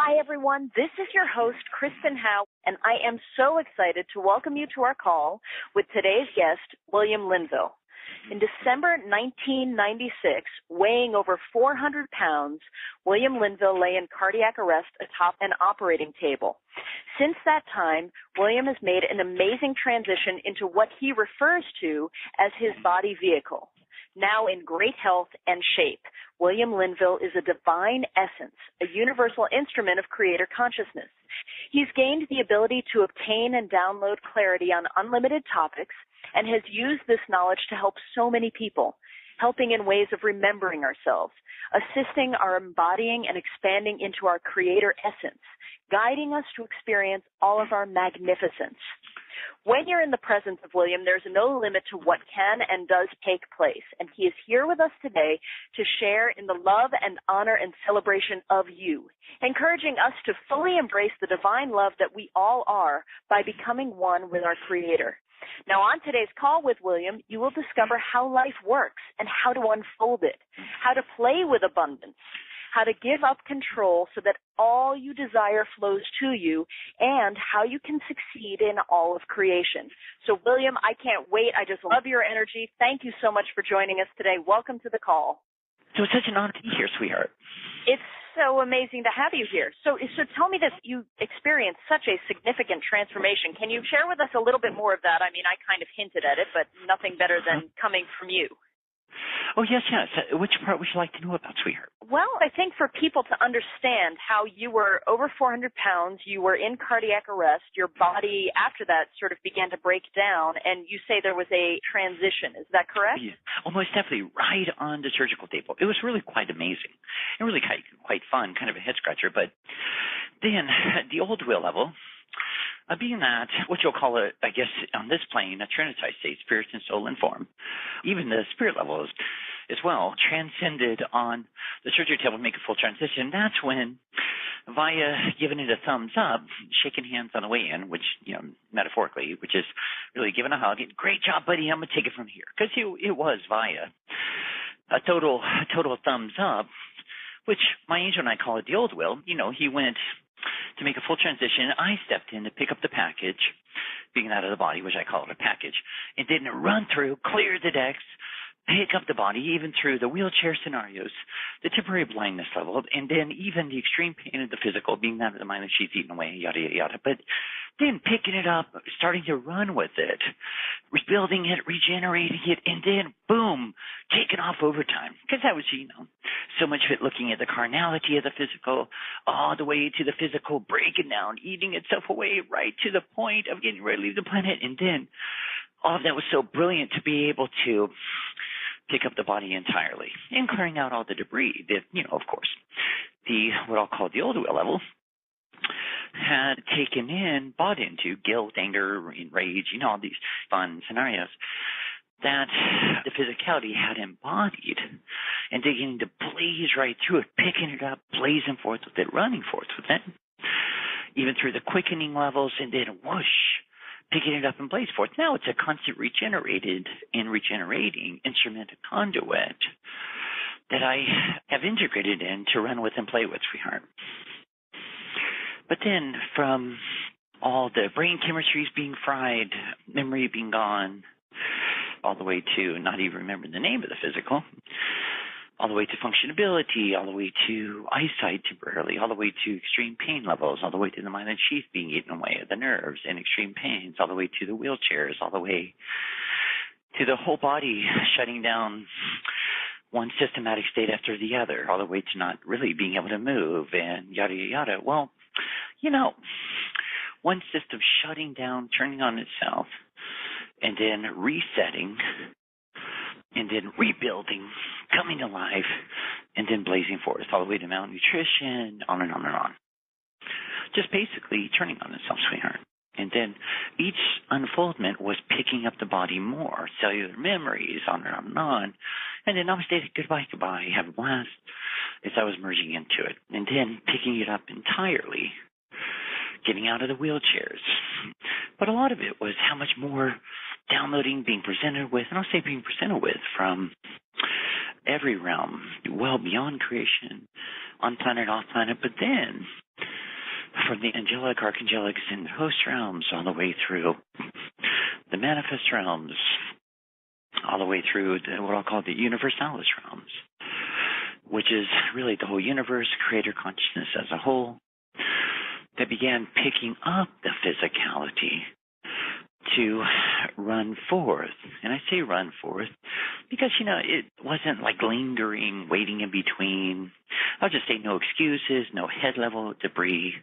Hi, everyone. This is your host, Kristen Howe, and I am so excited to welcome you to our call with today's guest, William Linville. In December 1996, weighing over 400 pounds, William Linville lay in cardiac arrest atop an operating table. Since that time, William has made an amazing transition into what he refers to as his body vehicle. Now in great health and shape, William Linville is a divine essence, a universal instrument of creator consciousness. He's gained the ability to obtain and download clarity on unlimited topics and has used this knowledge to help so many people, helping in ways of remembering ourselves, assisting our embodying and expanding into our creator essence, guiding us to experience all of our magnificence. When you're in the presence of William, there's no limit to what can and does take place, and he is here with us today to share in the love and honor and celebration of you, encouraging us to fully embrace the divine love that we all are by becoming one with our Creator. Now, on today's call with William, you will discover how life works and how to unfold it, how to play with abundance, how to give up control so that all you desire flows to you, and how you can succeed in all of creation. So, William, I can't wait. I just love your energy. Thank you so much for joining us today. Welcome to the call. So it's such an honor to be here, sweetheart. It's so amazing to have you here. So tell me this, you experienced such a significant transformation. Can you share with us a little bit more of that? I mean, I kind of hinted at it, but nothing better than coming from you. Oh, yes. Which part would you like to know about, sweetheart? Well, I think for people to understand how you were over 400 pounds, you were in cardiac arrest, your body after that sort of began to break down, and you say there was a transition. Is that correct? Yeah. Almost definitely right on the surgical table. It was really quite amazing and really quite fun, kind of a head-scratcher. But then the old will level, being that, what you'll call it, I guess, on this plane, a trinitized state, spirit and soul and form, even the spirit levels as well, transcended on the surgery table to make a full transition. That's when, via giving it a thumbs up, shaking hands on the way in, which, metaphorically, which is really giving a hug, great job, buddy, I'm going to take it from here. Because it was via a total thumbs up, which my angel and I call it the old will. He went to make a full transition. I stepped in to pick up the package, being out of the body, which I call it a package, and didn't run through, clear the decks, pick up the body, even through the wheelchair scenarios, the temporary blindness level, and then even the extreme pain of the physical, being that of the mind that she's eaten away, yada, yada, yada. But then picking it up, starting to run with it, rebuilding it, regenerating it, and then, boom, taking off overtime. Because that was, so much of it looking at the carnality of the physical, all the way to the physical breaking down, eating itself away right to the point of getting ready to leave the planet. And then all of that was so brilliant to be able to pick up the body entirely and clearing out all the debris that, of course, what I'll call the old will level had taken in, bought into guilt, anger, rage, all these fun scenarios that the physicality had embodied, and beginning to blaze right through it, picking it up, blazing forth with it, running forth with it, even through the quickening levels, and then whoosh, picking it up and blaze forth. Now it's a constant regenerated and regenerating instrument, a conduit that I have integrated in to run with and play with, sweetheart. But then from all the brain chemistries being fried, memory being gone, all the way to not even remembering the name of the physical, all the way to functionability, all the way to eyesight temporarily, all the way to extreme pain levels, all the way to the myelin sheath being eaten away, the nerves and extreme pains, all the way to the wheelchairs, all the way to the whole body shutting down one systematic state after the other, all the way to not really being able to move and yada, yada, yada. Well, one system shutting down, turning on itself, and then resetting, and then rebuilding, coming to life, and then blazing forth, all the way to malnutrition, on and on and on. Just basically turning on itself, sweetheart. And then each unfoldment was picking up the body more, cellular memories, on and on and on. And then namaste, goodbye, have a blast, as I was merging into it. And then picking it up entirely, getting out of the wheelchairs. But a lot of it was how much more downloading, being presented with, and I'll say being presented with from every realm, well beyond creation, on planet, off planet, but then from the angelic, archangelic, and host realms all the way through the manifest realms, all the way through what I'll call the universalis realms, which is really the whole universe, creator consciousness as a whole, that began picking up the physicality to run forth. And I say run forth because, it wasn't like lingering, waiting in between. I'll just say no excuses, no head level debris.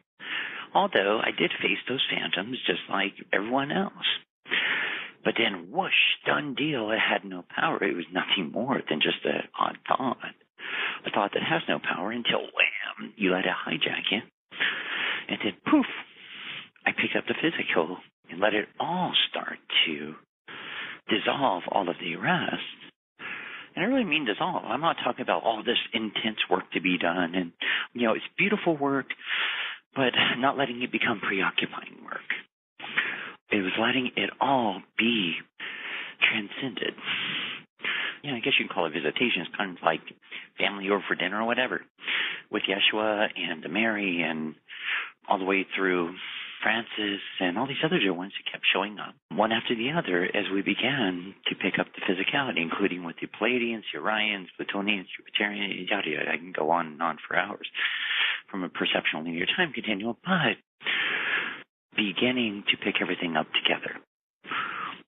Although I did face those phantoms just like everyone else. But then whoosh, done deal, it had no power. It was nothing more than just an odd thought. A thought that has no power until, wham, you let it hijack you. And then poof, I picked up the physical and let it all start to dissolve all of the rest. And I really mean dissolve. I'm not talking about all this intense work to be done. And, it's beautiful work, but not letting it become preoccupying work. It was letting it all be transcended. I guess you can call it visitation. It's kind of like family over for dinner or whatever, with Yeshua and Mary and all the way through Francis and all these other dear ones that kept showing up, one after the other, as we began to pick up the physicality, including with the Pleiadians, the Orions, Plutonians, Jupiterians, yada, yada. I can go on and on for hours from a perceptual linear time continuum, but beginning to pick everything up together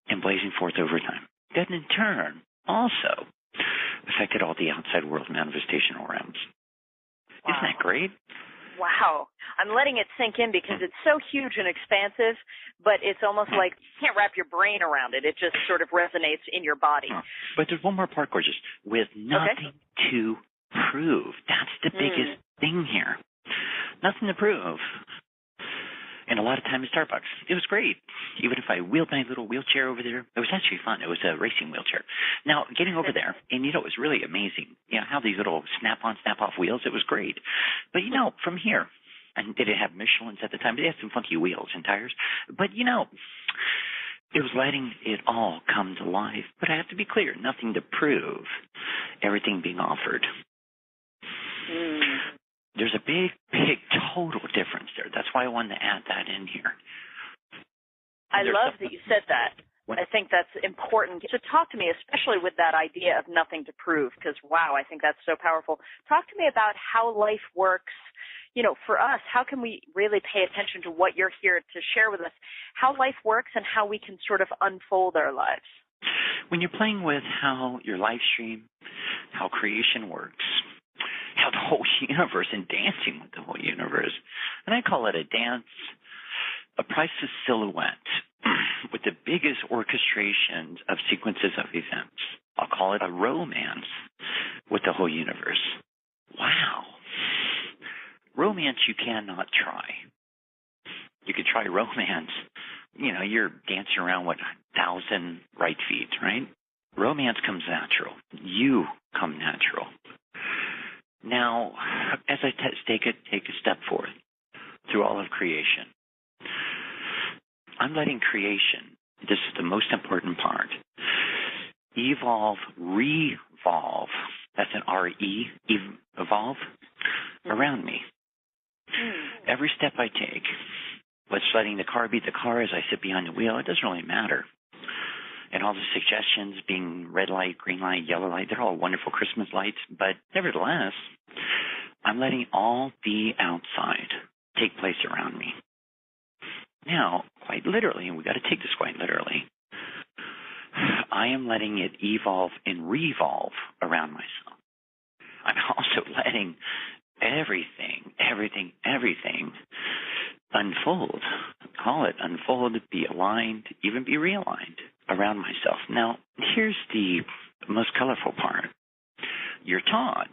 and blazing forth over time. That in turn also affected all the outside world manifestational realms. Wow. Isn't that great? Wow. I'm letting it sink in because it's so huge and expansive, but it's almost like you can't wrap your brain around it. It just sort of resonates in your body. But there's one more part, gorgeous. With nothing to prove. That's the biggest thing here. Nothing to prove. And a lot of time in Starbucks. It was great. Even if I wheeled my little wheelchair over there, it was actually fun. It was a racing wheelchair. Now, getting over there, and it was really amazing. How these little snap-on, snap-off wheels, it was great. But, from here, and they didn't have Michelin's at the time, but they had some funky wheels and tires. But, it was letting it all come to life. But I have to be clear, nothing to prove, everything being offered. There's a big, big total difference there. That's why I wanted to add that in here. I love that you said that. What? I think that's important. So talk to me, especially with that idea of nothing to prove, because, wow, I think that's so powerful. Talk to me about how life works. For us, how can we really pay attention to what you're here to share with us, how life works and how we can sort of unfold our lives? When you're playing with how your life stream, how creation works, how the whole universe and dancing with the whole universe. And I call it a dance, a priceless silhouette with the biggest orchestrations of sequences of events. I'll call it a romance with the whole universe. Wow. Romance you cannot try. You could try romance. You're dancing around with 1,000 right feet, right? Romance comes natural. You come natural. Now, as I take a step forward through all of creation, I'm letting creation, this is the most important part, evolve, revolve, that's an R-E, evolve, around me. Every step I take, what's letting the car beat the car as I sit behind the wheel, it doesn't really matter. And all the suggestions being red light, green light, yellow light, they're all wonderful Christmas lights. But nevertheless, I'm letting all the outside take place around me. Now, quite literally, and we've got to take this quite literally, I am letting it evolve and revolve around myself. I'm also letting everything unfold. Call it unfold, be aligned, even be realigned around myself. Now, here's the most colorful part. You're taught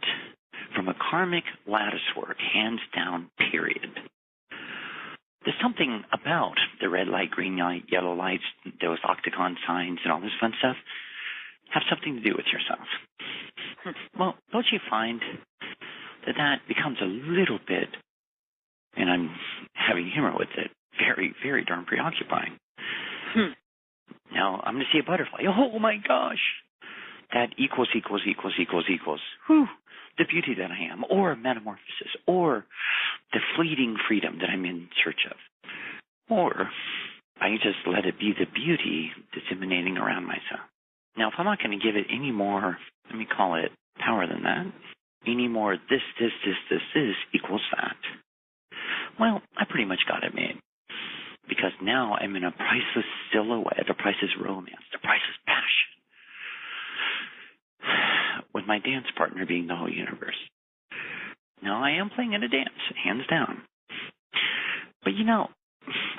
from a karmic lattice work, hands down, period. There's something about the red light, green light, yellow lights, those octagon signs and all this fun stuff have something to do with yourself. Well, don't you find that becomes a little bit, and I'm having humor with it, very, very darn preoccupying. Now, I'm going to see a butterfly. Oh, my gosh. That equals. Whew, the beauty that I am, or metamorphosis, or the fleeting freedom that I'm in search of. Or I can just let it be the beauty that's emanating around myself. Now, if I'm not going to give it any more, let me call it power than that, any more this equals that, well, I pretty much got it made. Because now I'm in a priceless silhouette, a priceless romance, a priceless passion, with my dance partner being the whole universe. Now, I am playing in a dance, hands down. But,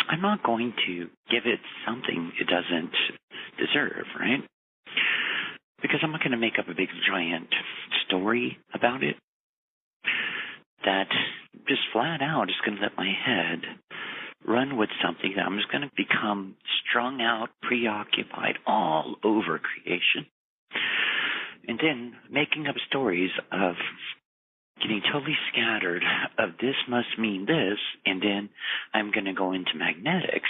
I'm not going to give it something it doesn't deserve, right? Because I'm not going to make up a big, giant story about it that just flat out is going to let my head run with something that I'm just going to become strung out, preoccupied all over creation. And then making up stories of getting totally scattered of this must mean this, and then I'm going to go into magnetics.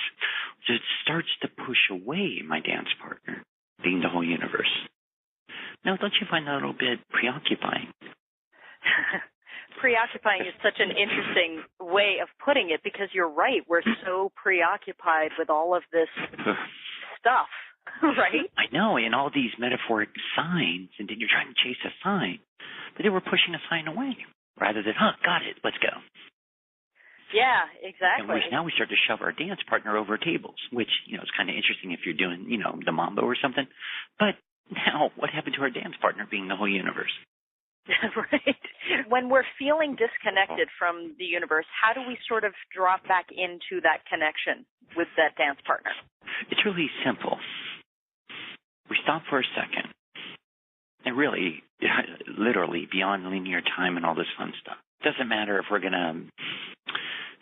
So it starts to push away my dance partner, being the whole universe. Now, don't you find that a little bit preoccupying? Preoccupying is such an interesting way of putting it, because you're right. We're so preoccupied with all of this stuff, right? I know, and all these metaphoric signs, and then you're trying to chase a sign, but they were pushing a sign away rather than, got it, let's go. Yeah, exactly. And now we start to shove our dance partner over tables, which, is kind of interesting if you're doing, the mambo or something. But now what happened to our dance partner being the whole universe? Right. When we're feeling disconnected from the universe, how do we sort of drop back into that connection with that dance partner? It's really simple. We stop for a second. And really, literally, beyond linear time and all this fun stuff. It doesn't matter if we're going to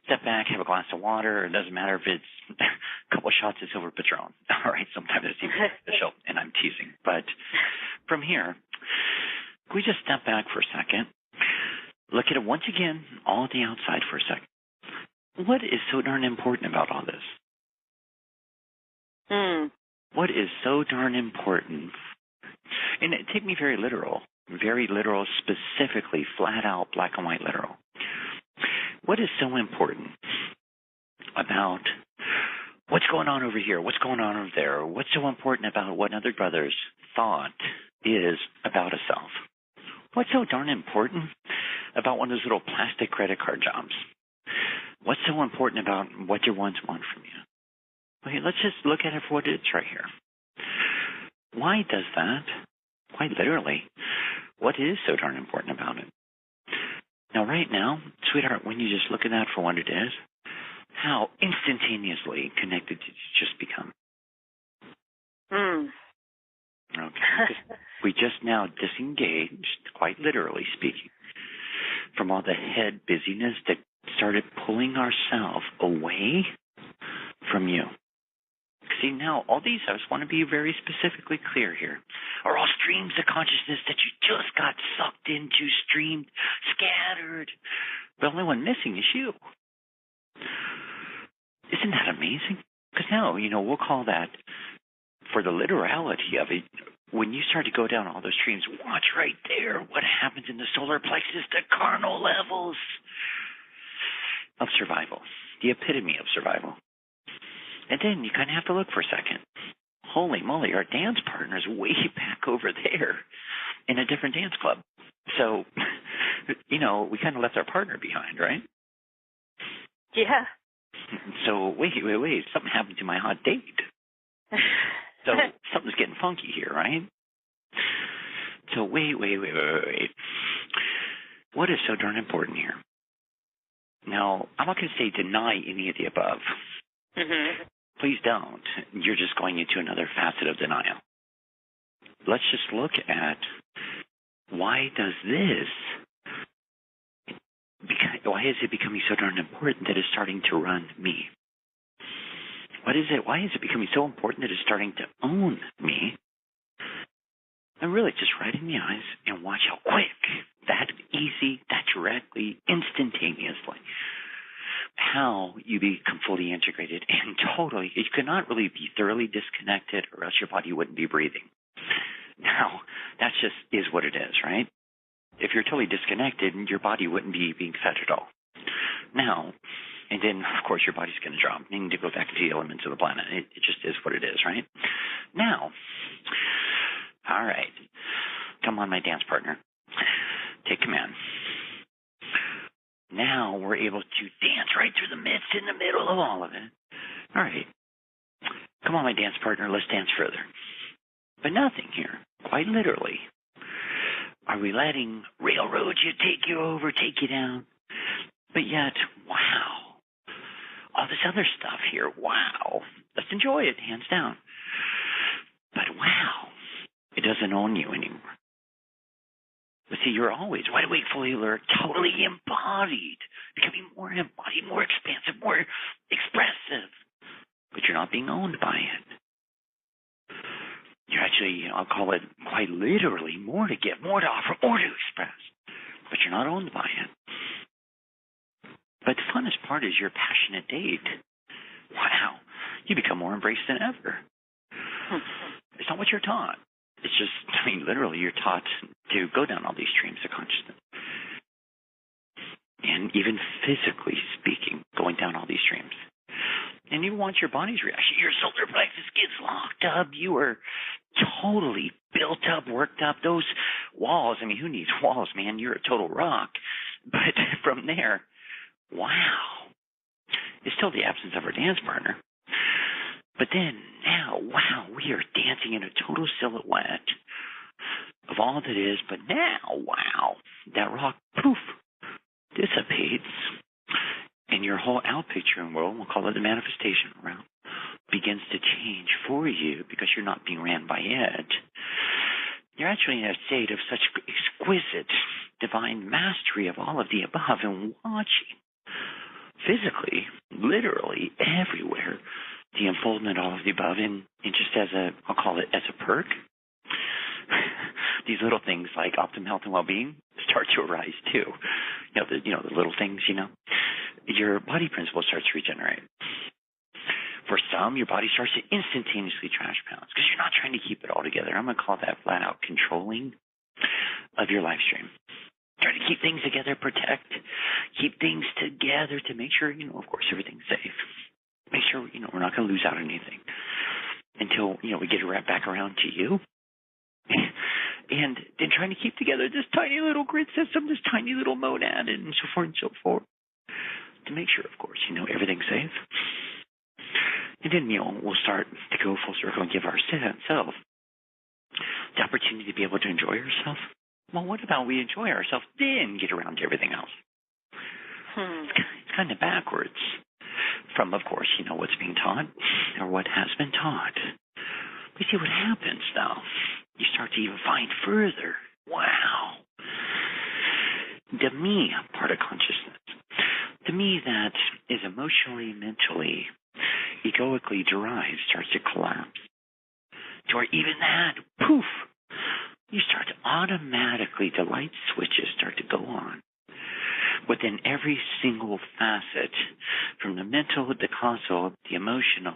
step back, have a glass of water. It doesn't matter if it's a couple of shots of silver Patron. All right, sometimes it's even official, and I'm teasing. But from here, we just step back for a second, look at it once again, all at the outside for a second. What is so darn important about all this? What is so darn important? And take me very literal, specifically, flat out, black and white literal. What is so important about what's going on over here, what's going on over there? What's so important about what other brothers thought is about a self? What's so darn important about one of those little plastic credit card jobs? What's so important about what your ones want from you? Okay, let's just look at it for what it is right here. Why does that? Quite literally, what is so darn important about it? Now, right now, sweetheart, when you just look at that for what it is, how instantaneously connected did you just become? Okay. We just now disengaged, quite literally speaking, from all the head busyness that started pulling ourselves away from you. See, now, all these, I just want to be very specifically clear here, are all streams of consciousness that you just got sucked into, streamed, scattered. The only one missing is you. Isn't that amazing? Because now, we'll call that, for the literality of it, when you start to go down all those streams, watch right there what happens in the solar plexus, the carnal levels of survival, the epitome of survival. And then you kind of have to look for a second. Holy moly, our dance partner's way back over there in a different dance club. So, we kind of left our partner behind, right? Yeah. So, wait, something happened to my hot date. So, something's getting funky here, right? So, wait. What is so darn important here? Now, I'm not going to say deny any of the above. Mm-hmm. Please don't. You're just going into another facet of denial. Let's just look at why is it becoming so darn important that it's starting to run me? What is it? Why is it becoming so important that it's starting to own me? And really just right in the eyes and watch how quick, that easy, that directly, instantaneously, how you become fully integrated and totally, you cannot really be thoroughly disconnected or else your body wouldn't be breathing. Now, that just is what it is, right? If you're totally disconnected, your body wouldn't be being fed at all. Now, and then, of course, your body's going to drop. You need to go back to the elements of the planet. It just is what it is, right? Now, all right. Come on, my dance partner. Take command. Now we're able to dance right through the midst, in the middle of all of it. All right. Come on, my dance partner. Let's dance further. But nothing here. Quite literally. Are we letting railroad take you over, take you down? But yet, wow. All this other stuff here, wow. Let's enjoy it, hands down. But wow, it doesn't own you anymore. But see, you're always wide awake, fully alert, totally embodied, becoming more embodied, more expansive, more expressive. But you're not being owned by it. You're actually, I'll call it quite literally, more to give, more to offer, more to express. But you're not owned by it. But the funnest part is your passionate date. Wow, you become more embraced than ever. It's not what you're taught. It's just, literally, you're taught to go down all these streams of consciousness. And even physically speaking, going down all these streams. And you want your body's reaction. Your solar plexus gets locked up. You are totally built up, worked up. Those walls, who needs walls, man? You're a total rock. But from there, wow. It's still the absence of our dance partner. But then, now, wow, we are dancing in a total silhouette of all that is. But now, wow, that rock, poof, dissipates. And your whole out-picturing world, we'll call it the manifestation realm, begins to change for you because you're not being ran by it. You're actually in a state of such exquisite divine mastery of all of the above and watching physically, literally, everywhere, the unfoldment of all of the above, and just as a, I'll call it as a perk, these little things like optimum health and well-being start to arise too. The little things, your body principle starts to regenerate. For some, your body starts to instantaneously trash pounds because you're not trying to keep it all together. I'm going to call that flat out controlling of your live stream. Try to keep things together, protect, keep things together to make sure, of course, everything's safe. Make sure, we're not going to lose out on anything until, we get it right back around to you. And then trying to keep together this tiny little grid system, this tiny little monad, and so forth and so forth, to make sure, of course, everything's safe. And then, we'll start to go full circle and give ourselves the opportunity to be able to enjoy ourselves. Well, what about we enjoy ourselves, then get around to everything else? It's kind of backwards from, of course, what's being taught or what has been taught. But see what happens, though. You start to even find further. Wow. The me part of consciousness, the me that is emotionally, mentally, egoically derived starts to collapse. To where even that, poof, you start to automatically, the light switches start to go on. Within every single facet, from the mental, the causal, the emotional,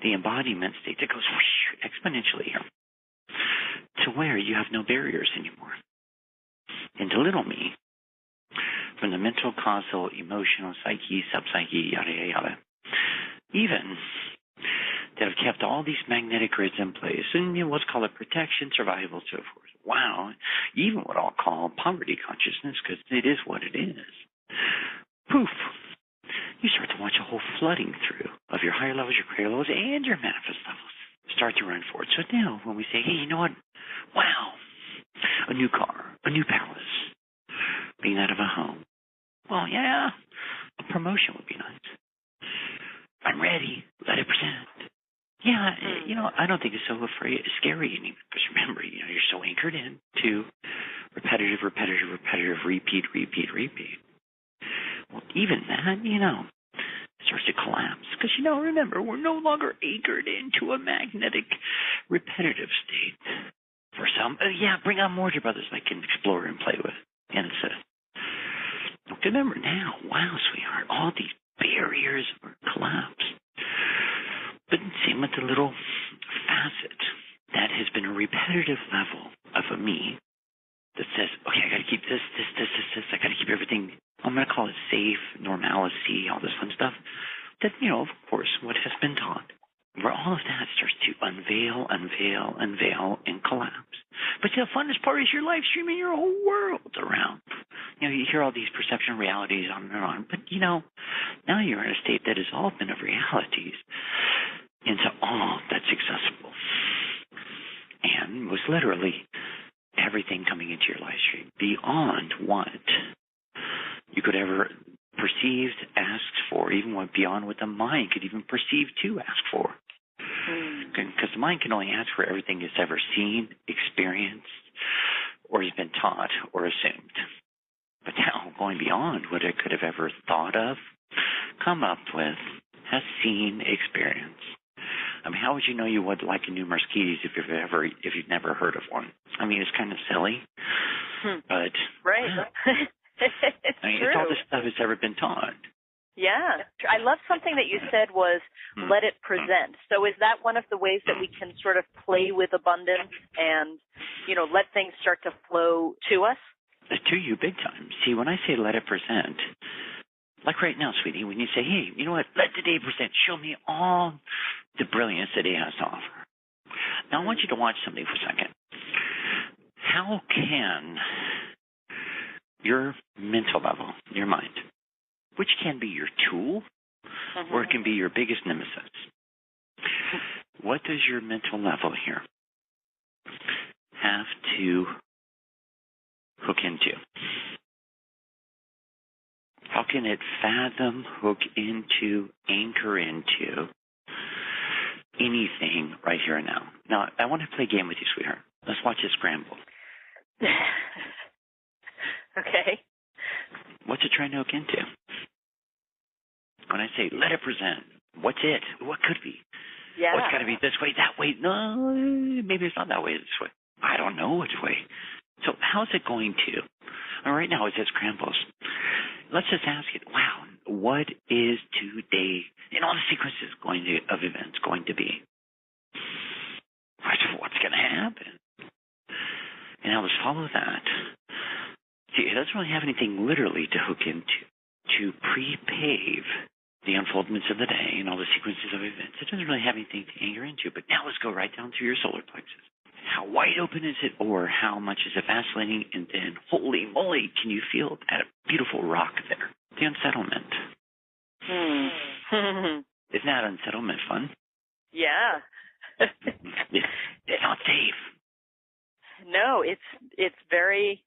the embodiment state that goes whoosh, exponentially here. To where you have no barriers anymore. And the little me, from the mental, causal, emotional, psyche, subpsyche, yada, yada, yada, even that have kept all these magnetic grids in place, and what's called a protection, survival, so forth. Wow, even what I'll call poverty consciousness, because it is what it is. Poof, you start to watch a whole flooding through of your higher levels, your greater levels, and your manifest levels start to run forward. So now, when we say, hey, you know what? Wow, a new car, a new palace, being out of a home. Well, yeah, a promotion would be nice. I'm ready. Let it present. Yeah, I don't think it's so scary anymore. Because remember, you're so anchored in to repetitive, repeat. Well, even that, starts to collapse. Because, remember, we're no longer anchored into a magnetic, repetitive state. For some, bring on more, dear brothers, I can explore and play with. And it says, remember now, wow, sweetheart, all these barriers are collapsed. But same with the little facet that has been a repetitive level of a me that says, okay, I got to keep this. I got to keep everything, I'm going to call it safe, normality. that, of course, what has been taught, where all of that starts to unveil, and collapse. But the funnest part is you're live streaming your whole world around. You hear all these perception realities on and on, but, now you're in a state that is all been of realities into all that's accessible. And was literally everything coming into your live stream beyond what you could ever perceived, asked for, even went beyond what the mind could even perceive to ask for. Because the mind can only ask for everything it's ever seen, experienced, or has been taught or assumed. But now, going beyond what it could have ever thought of, come up with, has seen, experienced. I mean, how would you know you would like a new Mercedes if you've never heard of one? I mean, it's kind of silly, but right. It's all this stuff that's ever been taught. Yeah. I love something that you said was let it present. So is that one of the ways that we can sort of play with abundance and, let things start to flow to us? To you, big time. See, when I say let it present, like right now, sweetie, when you say, hey, you know what, let the day present, show me all the brilliance the day has to offer. Now, I want you to watch something for a second. How can your mental level, your mind, which can be your tool or it can be your biggest nemesis, what does your mental level here have to hook into? How can it fathom, hook into, anchor into anything right here and now? Now, I want to play a game with you, sweetheart. Let's watch it scramble. Okay. What's it trying to hook into? When I say let it present, what's it? What could be? Yeah. Oh, it's got to be this way, that way. No, maybe it's not that way, this way. I don't know which way. So how's it going to? Right now, as it scrambles, let's just ask it, wow, what is today in all the sequences of events going to be? What's going to happen? And now let's follow that. See, it doesn't really have anything literally to hook into, to pre-pave the unfoldments of the day and all the sequences of events. It doesn't really have anything to anchor into, but now let's go right down through your solar plexus. How wide open is it, or how much is it vacillating? And then, holy moly, can you feel that beautiful rock there? The unsettlement. Isn't that unsettlement fun? Yeah. It's not safe. No, it's very.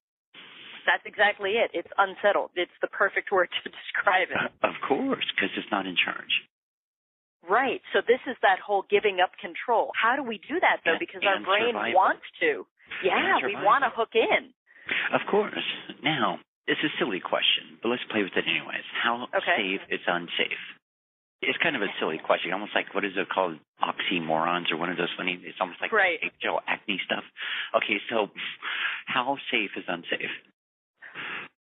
That's exactly it. It's unsettled. It's the perfect word to describe it. Of course, because it's not in charge. Right. So this is that whole giving up control. How do we do that, though? Because our brain wants to. Yeah, we want to hook in. Of course. Now, it's a silly question, but let's play with it anyways. How safe is unsafe? It's kind of a silly question, almost like, what is it called? Oxymorons or one of those funny, it's almost like acne stuff. Okay, so how safe is unsafe?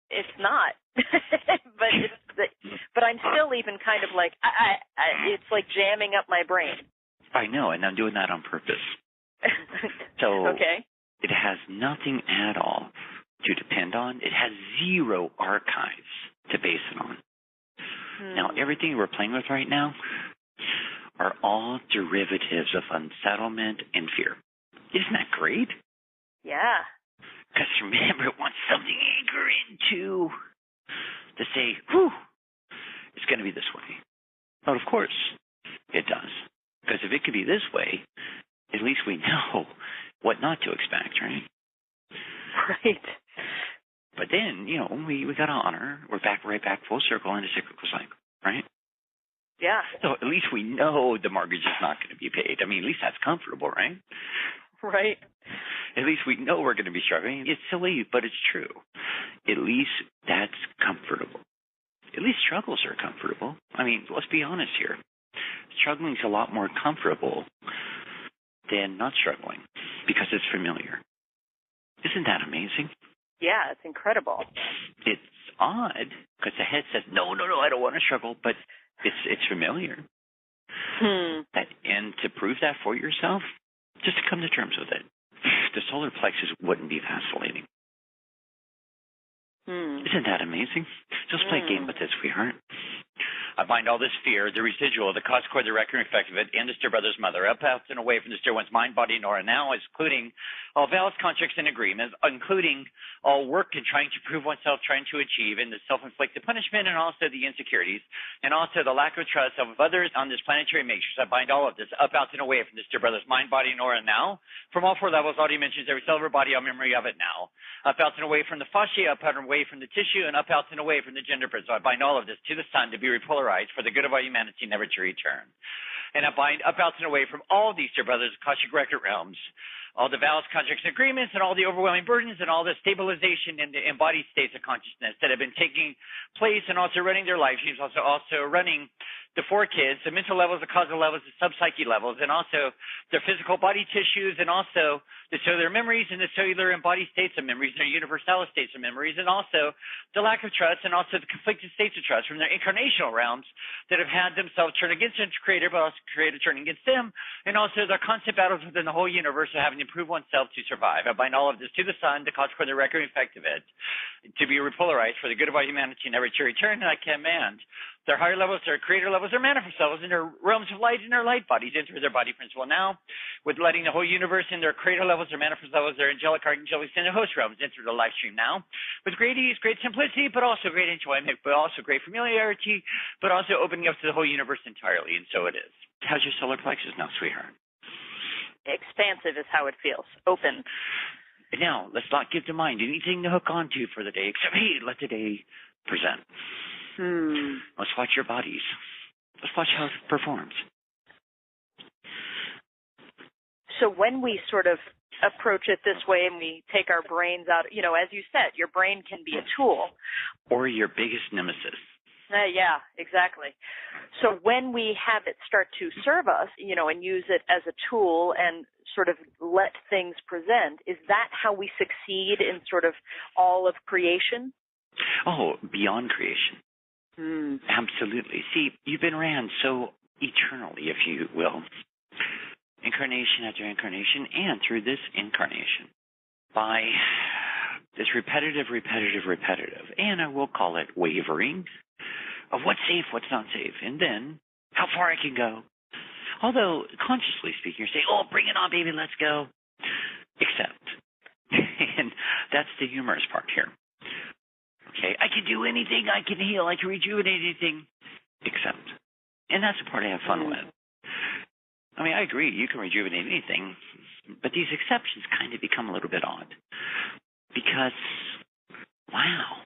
It's not. but I'm still even kind of like, it's like jamming up my brain. I know, and I'm doing that on purpose. So it has nothing at all to depend on. It has zero archives to base it on. Now, everything we're playing with right now are all derivatives of unsettlement and fear. Isn't that great? Yeah. Because remember, it wants something to anchor into to say, whew, it's going to be this way. But of course, it does. Because if it could be this way, at least we know what not to expect, right? Right. But then, we got to honor. We're right back full circle in a cyclical cycle, right? Yeah. So at least we know the mortgage is not going to be paid. I mean, at least that's comfortable, right? Right. At least we know we're going to be struggling. It's silly, but it's true. At least that's comfortable. At least struggles are comfortable. I mean, let's be honest here. Struggling is a lot more comfortable than not struggling because it's familiar. Isn't that amazing? Yeah, it's incredible. It's odd because the head says, no, I don't want to struggle, but it's familiar. And to prove that for yourself, just to come to terms with it, the solar plexus wouldn't be vacillating. Isn't that amazing? Just play a game with this, sweetheart. I bind all this fear, the residual, the cause, core, the record, effect of it, and the stir brother's mother, up, out, and away from the stir one's mind, body, and aura now, including all vows, contracts, and agreements, including all work and trying to prove oneself, trying to achieve, and the self-inflicted punishment, and also the insecurities, and also the lack of trust of others on this planetary matrix. I bind all of this up, out, and away from the stir brother's mind, body, and aura now, from all four levels, all dimensions, every cell of our body, all memory of it now. Up, out, and away from the fascia, up, out, and away from the tissue, and up, out, and away from the gender prism. I bind all of this to the sun to be repolarized for the good of all humanity, never to return. And I bind up, out, and away from all these, dear brothers, Akashic record realms, all the vows, contracts, and agreements, and all the overwhelming burdens, and all the stabilization in the embodied states of consciousness that have been taking place and also running their life streams, also running the four kids, the mental levels, the causal levels, the sub-psyche levels, and also their physical body tissues, and also the cellular memories and the cellular embodied states of memories, and their universal states of memories, and also the lack of trust, and also the conflicted states of trust from their incarnational realms that have had themselves turn against the Creator, but also Creator turning against them, and also their constant battles within the whole universe of having to prove oneself to survive. I bind all of this to the sun, the cause, core, the record, effect of it, to be repolarized for the good of all humanity, never to return, and I command their higher levels, their creator levels, their manifest levels, and their realms of light and their light bodies enter their body principle now, with letting the whole universe in their creator levels, their manifest levels, their angelic, archangelic, and their host realms enter the live stream now, with great ease, great simplicity, but also great enjoyment, but also great familiarity, but also opening up to the whole universe entirely, and so it is. How's your solar plexus now, sweetheart? Expansive is how it feels. Open. Now, let's not give the mind anything to hook onto for the day, except, hey, let the day present. Let's watch your bodies. Let's watch how it performs. So when we sort of approach it this way and we take our brains out, as you said, your brain can be a tool. Or your biggest nemesis. Yeah, exactly. So when we have it start to serve us, and use it as a tool and sort of let things present, is that how we succeed in sort of all of creation? Oh, beyond creation. Absolutely. See, you've been ran so eternally, if you will, incarnation after incarnation, and through this incarnation, by this repetitive, and I will call it wavering, of what's safe, what's not safe, and then how far I can go. Although, consciously speaking, you say, oh, bring it on, baby, let's go. Except, and that's the humorous part here. Okay, I can do anything, I can heal, I can rejuvenate anything, except. And that's the part I have fun with. I mean, I agree, you can rejuvenate anything, but these exceptions kind of become a little bit odd. Because, wow,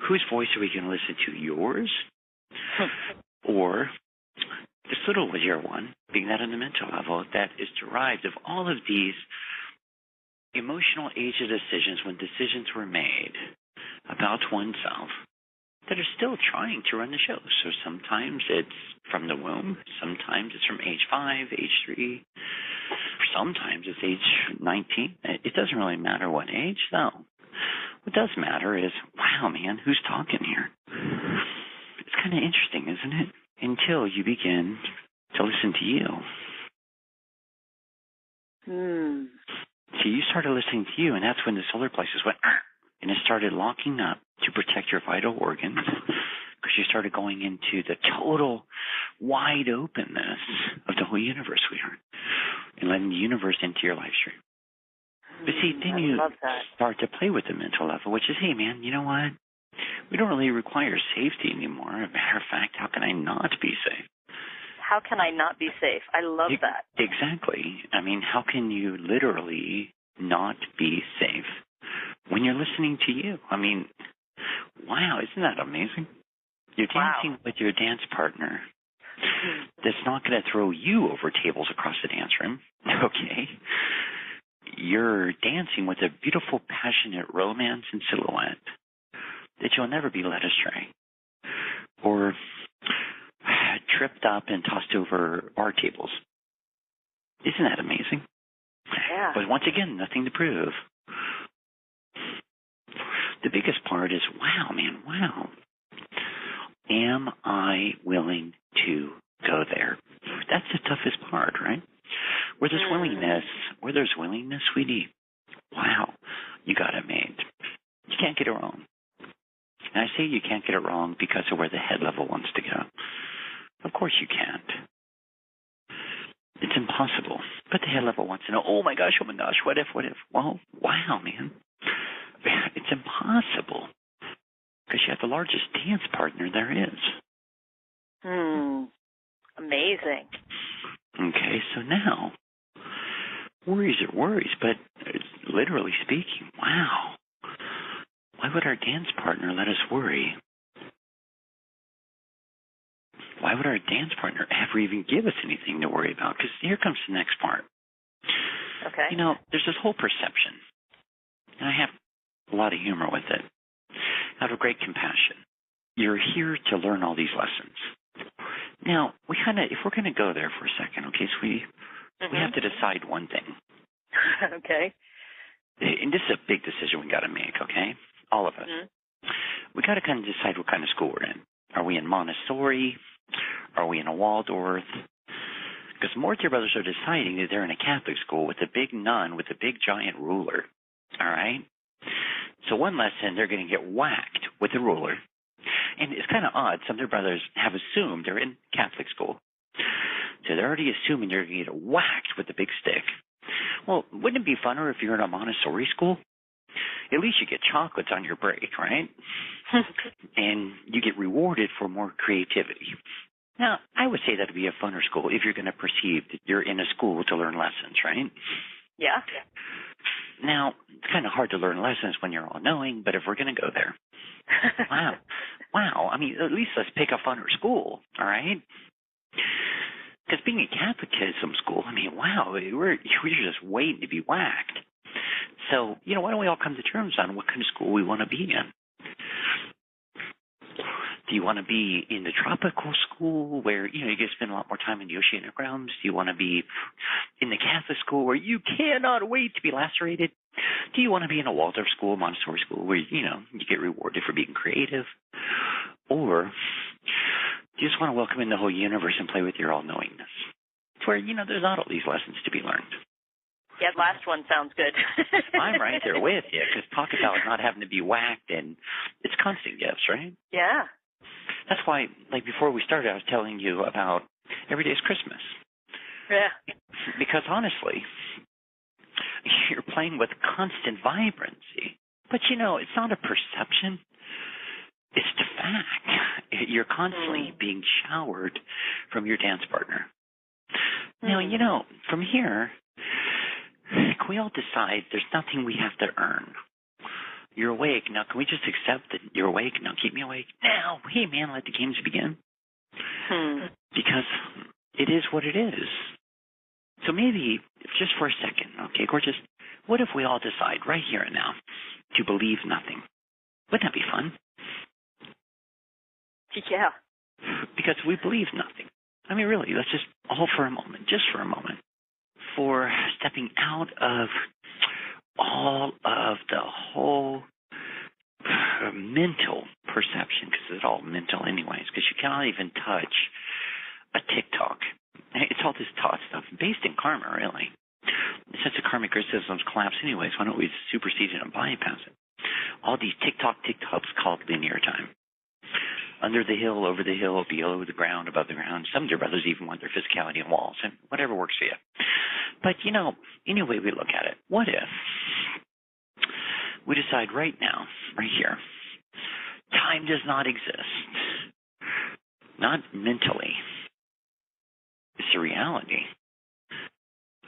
whose voice are we going to listen to? Yours? Or this little zero one, being that on the mental level, that is derived of all of these emotional age of decisions when decisions were made about oneself that are still trying to run the show. So sometimes it's from the womb, sometimes it's from age 5, age 3, sometimes it's age 19. It doesn't really matter what age, though. What does matter is, wow, man, who's talking here? It's kind of interesting, isn't it? Until you begin to listen to you. So you started listening to you, and that's when the solar plexus went, and it started locking up to protect your vital organs, because you started going into the total wide openness of the whole universe, sweetheart, and letting the universe into your life stream. But see, then you start to play with the mental level, which is, hey, man, you know what? We don't really require safety anymore. As a matter of fact, how can I not be safe? How can I not be safe? I love that. Exactly. I mean, how can you literally not be safe when you're listening to you? I mean, wow, isn't that amazing? You're dancing with your dance partner that's not going to throw you over tables across the dance room, okay? You're dancing with a beautiful, passionate romance and silhouette that you'll never be led astray or tripped up and tossed over bar tables. Isn't that amazing? Yeah. But once again, nothing to prove. The biggest part is, wow, man, wow. Am I willing to go there? That's the toughest part, right? Where there's willingness, sweetie, wow, you got it made. You can't get it wrong. And I say you can't get it wrong because of where the head level wants to go. Of course you can't. It's impossible. But the head level wants to know, oh my gosh, what if? Well, wow, man. It's impossible because you have the largest dance partner there is. Amazing. Okay, so now, worries are worries, but literally speaking, wow. Why would our dance partner let us worry? Why would our dance partner ever even give us anything to worry about? Because here comes the next part. Okay. You know, there's this whole perception, and I have a lot of humor with it, out of great compassion. You're here to learn all these lessons. Now, if we're going to go there for a second, okay, so we have to decide one thing. Okay. And this is a big decision we got to make, okay? All of us. We got to kind of decide what kind of school we're in. Are we in Montessori? Are we in a Waldorf? Because more of your brothers are deciding that they're in a Catholic school with a big nun with a big giant ruler. All right? So one lesson, they're going to get whacked with a ruler. And it's kind of odd. Some of their brothers have assumed they're in Catholic school. So they're already assuming they're going to get whacked with a big stick. Well, wouldn't it be funner if you're in a Montessori school? At least you get chocolates on your break, right? And you get rewarded for more creativity. Now, I would say that would be a funner school if you're going to perceive that you're in a school to learn lessons, right? Yeah. Now, it's kind of hard to learn lessons when you're all-knowing, but if we're going to go there, wow. I mean, at least let's pick a funner school, all right? Because being a Catholicism school, I mean, wow, we're just waiting to be whacked. So, why don't we all come to terms on what kind of school we want to be in? Do you want to be in the tropical school where, you get to spend a lot more time in the oceanic realms? Do you want to be in the Catholic school where you cannot wait to be lacerated? Do you want to be in a Waldorf school, Montessori school where, you get rewarded for being creative? Or do you just want to welcome in the whole universe and play with your all-knowingness? It's where, there's not all these lessons to be learned. Yeah, last one sounds good. I'm right there with you, because talk about not having to be whacked, and it's constant gifts, right? Yeah. That's why, before we started, I was telling you about every day's Christmas. Yeah. Because honestly, you're playing with constant vibrancy. But, it's not a perception. It's the fact. You're constantly being showered from your dance partner. Now, from here, can we all decide there's nothing we have to earn? You're awake. Now, can we just accept that you're awake? Now, keep me awake. Now, hey, man, let the games begin. Because it is what it is. So maybe, just for a second, okay, what if we all decide right here and now to believe nothing? Wouldn't that be fun? Yeah. Because we believe nothing. I mean, really, let's just, just for a moment, for stepping out of all of the whole mental perception, because it's all mental anyways, because you cannot even touch a TikTok. It's all this thought stuff based in karma, really. Since the karmic systems collapse anyways, why don't we supersede it and bypass it? All these TikToks called linear time. Under the hill, over the hill, below the ground, above the ground. Some of your brothers even want their physicality in walls, and whatever works for you. But, any way we look at it, what if we decide right now, right here, time does not exist. Not mentally. It's a reality.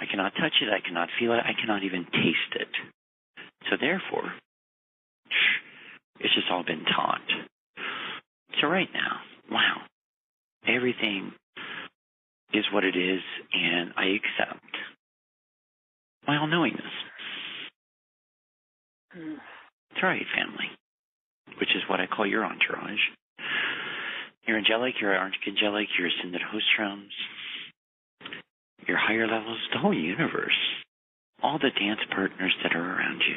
I cannot touch it. I cannot feel it. I cannot even taste it. So therefore, it's just all been taught. So right now, wow, everything is what it is, and I accept my all-knowingness. That's right, family, which is what I call your entourage. Your angelic, your archangelic, your ascended host realms, your higher levels, the whole universe, all the dance partners that are around you.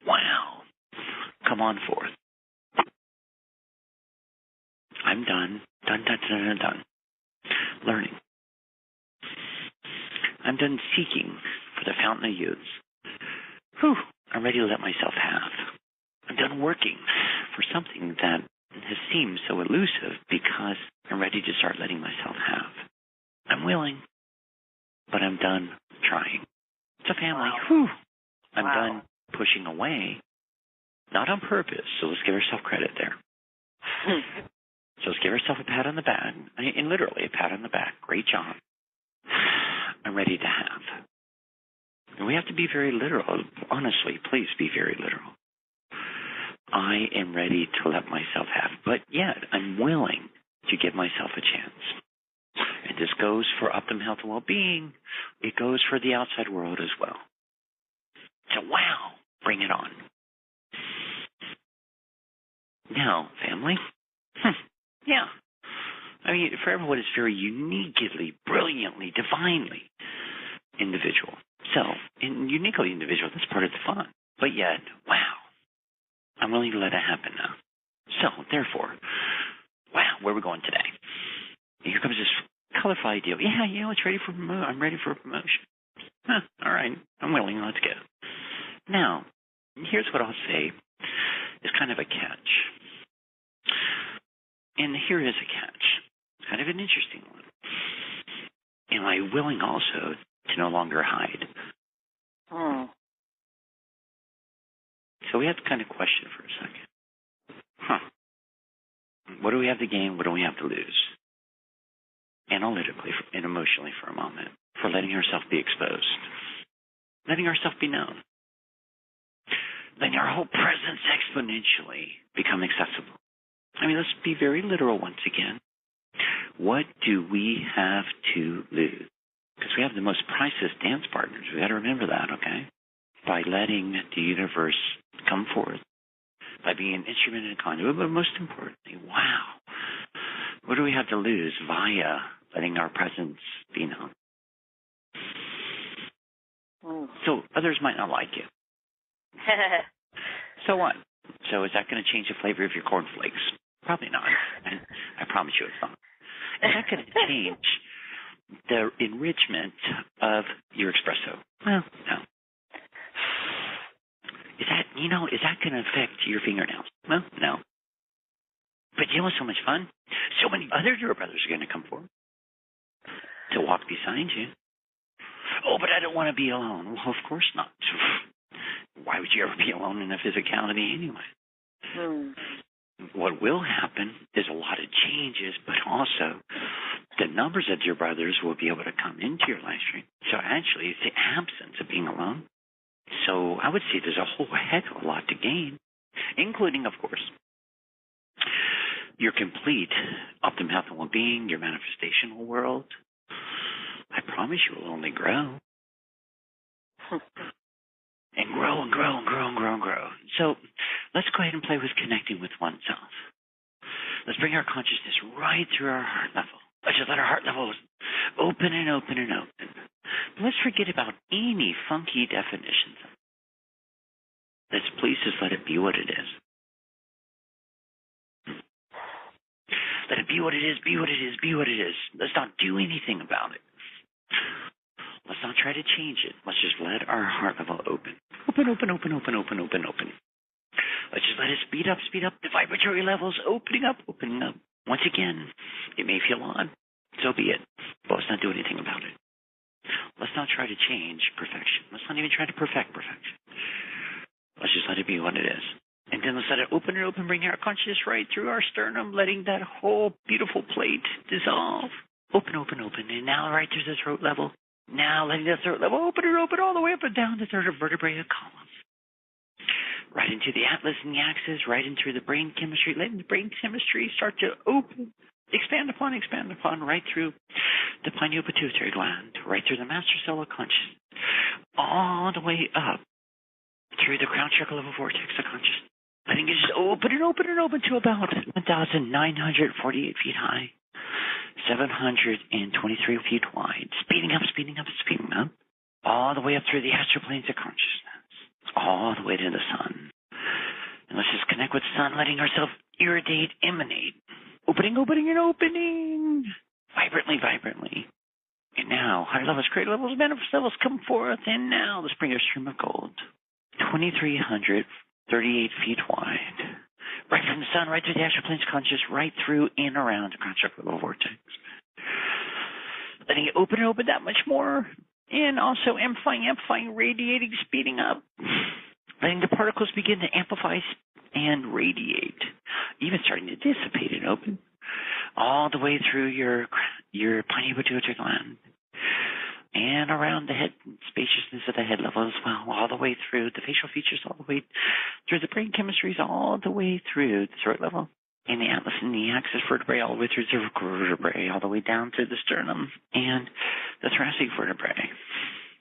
Wow. Come on forth. I'm done. Done. Learning. I'm done seeking for the fountain of youths. I'm ready to let myself have. I'm done working for something that has seemed so elusive because I'm ready to start letting myself have. I'm willing, but I'm done trying. It's a family. Wow. Whew. I'm Wow. done pushing away, not on purpose, so let's give ourselves credit there. So let's give ourselves a pat on the back, and literally a pat on the back. Great job. I'm ready to have. And we have to be very literal. Honestly, please be very literal. I am ready to let myself have, but yet I'm willing to give myself a chance. And this goes for optimum health and well-being. It goes for the outside world as well. So, wow, bring it on. Now, family, yeah. I mean, for everyone, it's very uniquely, brilliantly, divinely individual. So, and uniquely individual, that's part of the fun. But yet, wow, I'm willing to let it happen now. So, therefore, wow, where are we going today? Here comes this colorful idea. Yeah, it's ready for promotion. I'm ready for a promotion. All right, I'm willing. Let's go. Now, here's what I'll say is kind of a catch. And here is a catch. It's kind of an interesting one. Am I willing also to no longer hide? So we have to kind of question for a second. What do we have to gain? What do we have to lose? Analytically and emotionally for a moment, for letting ourselves be exposed, letting ourselves be known, letting our whole presence exponentially become accessible. I mean, let's be very literal once again. What do we have to lose? Because we have the most priceless dance partners. We got to remember that, okay? By letting the universe come forth, by being an instrument and a conduit, but most importantly, wow, what do we have to lose via letting our presence be known? So others might not like you. So what? So is that going to change the flavor of your cornflakes? Probably not. I promise you it's not. Is that going to change the enrichment of your espresso? Well, no. Is that going to affect your fingernails? Well, no. But you know what's so much fun? So many other dear brothers are going to come forward to walk beside you. Oh, but I don't want to be alone. Well, of course not. Why would you ever be alone in a physicality anyway? What will happen is a lot of changes, but also the numbers of your brothers will be able to come into your live stream. So actually, it's the absence of being alone. So I would say there's a whole heck of a lot to gain, including, of course, your complete optimum health and well-being, your manifestational world. I promise you will only grow. And grow and grow and grow and grow and grow. So let's go ahead and play with connecting with oneself. Let's bring our consciousness right through our heart level. Let's just let our heart level open and open and open. But let's forget about any funky definitions. Let's please just let it be what it is. Let it be what it is, be what it is, be what it is. Let's not do anything about it. Let's not try to change it. Let's just let our heart level open. Open, open, open, open, open, open, open. Let's just let it speed up, the vibratory levels opening up, opening up. Once again, it may feel odd. So be it. But let's not do anything about it. Let's not try to change perfection. Let's not even try to perfect perfection. Let's just let it be what it is. And then let's let it open and open, bring our consciousness right through our sternum, letting that whole beautiful plate dissolve. Open, open, open. And now right through the throat level. Now letting the throat level open and open all the way up and down the third vertebrae column. Right into the atlas and the axis, right into the brain chemistry, letting the brain chemistry start to open, expand upon, right through the pineal pituitary gland, right through the master cell of consciousness, all the way up through the crown chakra level vortex of consciousness. Letting it just open and open and open to about 1,948 feet high, 723 feet wide, speeding up, all the way up through the astral planes of consciousness, all the way to the sun. And let's just connect with the sun, letting ourselves irradiate, emanate, opening, and opening, vibrantly. And now, higher levels, greater levels, manifest levels come forth, and now let's bring our stream of gold, 2,338 feet wide, right from the sun, right through the astral planes of consciousness, right through and around the construct level vortex. Letting it open and open that much more, and also amplifying, radiating, speeding up. Letting the particles begin to amplify and radiate, even starting to dissipate and open, all the way through your pineal pituitary gland, and around the head, spaciousness of the head level as well, all the way through the facial features, all the way through the brain chemistries, all the way through the throat level, and the atlas and the axis vertebrae, all the way through the cervical vertebrae, all the way down to the sternum and the thoracic vertebrae.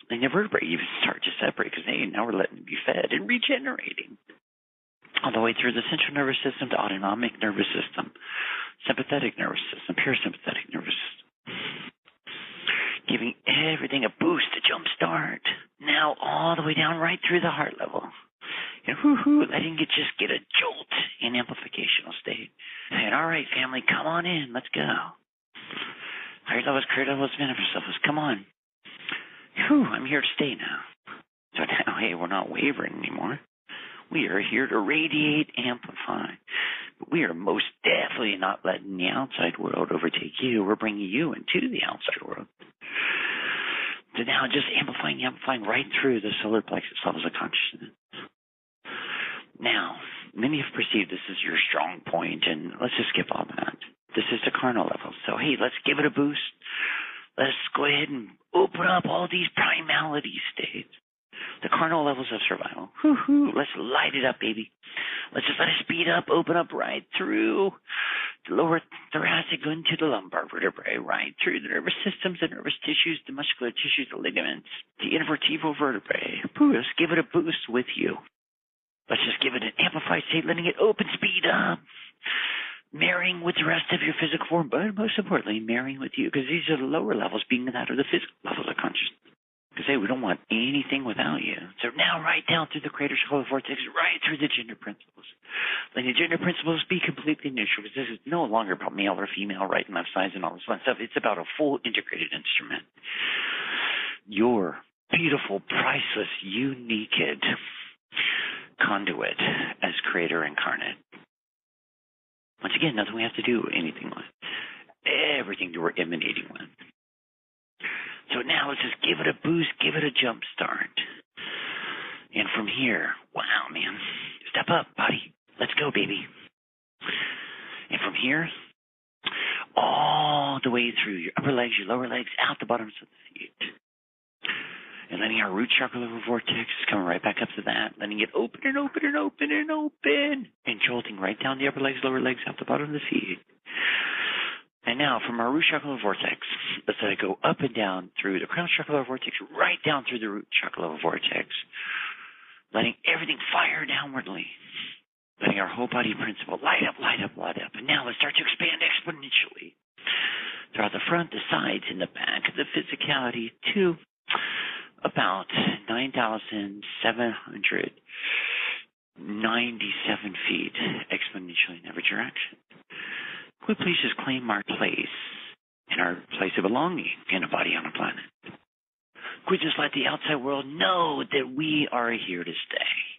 And the vertebrae even start to separate because now we're letting it be fed and regenerating. All the way through the central nervous system, the autonomic nervous system, sympathetic nervous system, parasympathetic nervous system. Giving everything a boost, a jump start. Now all the way down right through the heart level. And letting it just get a jolt in amplificational state. And all right, family, come on in. Let's go. Higher levels, career levels, manifest levels. Come on. I'm here to stay now. So now, hey, we're not wavering anymore. We are here to radiate, amplify. But we are most definitely not letting the outside world overtake you. We're bringing you into the outside world. So now just amplifying right through the solar plexus levels of consciousness. Now, many have perceived this as your strong point, and let's just skip all that. This is the carnal level. So, hey, let's give it a boost. Let's go ahead and open up all these primality states. The carnal levels of survival. Let's light it up, baby. Let's just let it speed up, open up right through the lower thoracic, go into the lumbar vertebrae, right through the nervous systems, the nervous tissues, the muscular tissues, the ligaments, the intervertebral vertebrae. Let's give it a boost with you. Let's just give it an amplified state, letting it open, speed up, marrying with the rest of your physical form, but most importantly, marrying with you, because these are the lower levels, being that are the physical levels of consciousness. Because, hey, we don't want anything without you. So now right down through the crater skull vortex, right through the gender principles. Letting the gender principles be completely neutral, because this is no longer about male or female, right and left sides and all this fun stuff. It's about a full integrated instrument. Your beautiful, priceless, unique conduit as creator incarnate. Once again, nothing we have to do anything with. Everything that we're emanating with. So now let's just give it a boost, give it a jump start. And from here, wow, man, step up, body. Let's go, baby. And from here, all the way through your upper legs, your lower legs, out the bottoms of the feet. And letting our root chakra level vortex coming right back up to that, letting it open and open and open and open, and jolting right down the upper legs, lower legs, out the bottom of the feet. And now from our root chakra level vortex, let's let it go up and down through the crown chakra level vortex, right down through the root chakra level vortex, letting everything fire downwardly, letting our whole body principle light up, light up, light up. And now let's start to expand exponentially throughout the front, the sides, and the back of the physicality to about 9,797 feet exponentially in every direction. Could we please just claim our place and our place of belonging in a body on a planet? Could we just let the outside world know that we are here to stay?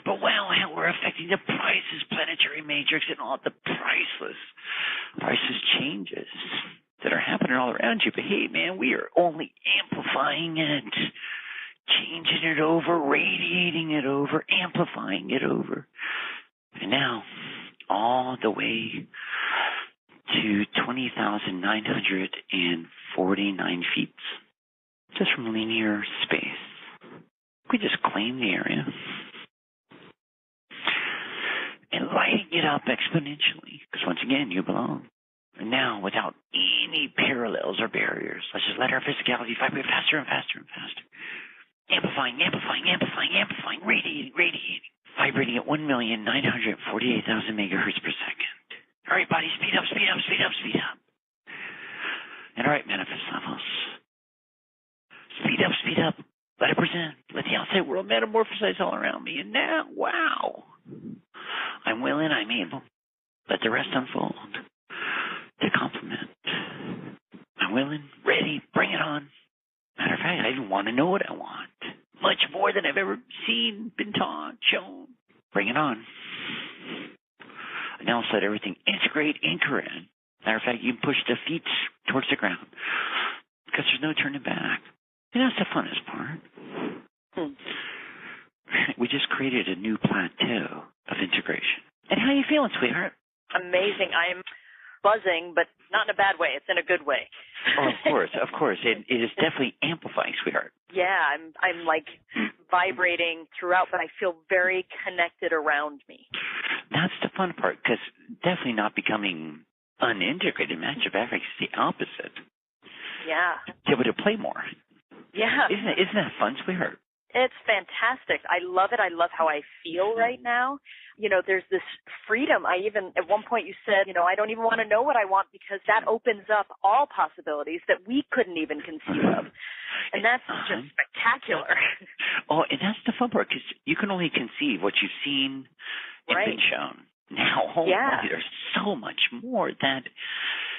But wow, how we're affecting the priceless planetary matrix and all the priceless changes that are happening all around you. But hey, man, we are only amplifying it, changing it over, radiating it over, amplifying it over. And now, all the way to 20,949 feet, just from linear space. We just claim the area and lighting it up exponentially, because once again, you belong. And now, without any parallels or barriers, let's just let our physicality vibrate faster and faster and faster. Amplifying, radiating, vibrating at 1,948,000 megahertz per second. All right, body, speed up. And all right, manifest levels. Speed up. Let it present. Let the outside world metamorphosize all around me. And now, wow. I'm willing, I'm able. Let the rest unfold. To complement. I'm willing, ready, bring it on. Matter of fact, I even want to know what I want. Much more than I've ever seen, been taught, shown. Bring it on. Now let's let everything integrate, anchor in. Matter of fact, you can push the feet towards the ground because there's no turning back. And that's the funnest part. We just created a new plateau of integration. And how are you feeling, sweetheart? Amazing. I'm buzzing, but not in a bad way. It's in a good way. Oh, of course. It is definitely amplifying, sweetheart. Yeah, I'm like vibrating throughout, but I feel very connected around me. That's the fun part, because definitely not becoming unintegrated. Matter of fact, it's the opposite. Yeah. To be able to play more. Yeah. Isn't that fun, sweetheart? It's fantastic. I love it. I love how I feel right now. You know, there's this freedom. At one point you said, I don't even want to know what I want because that opens up all possibilities that we couldn't even conceive of. And that's just spectacular. Oh, and that's the fun part, because you can only conceive what you've seen and been shown. Now, there's so much more that,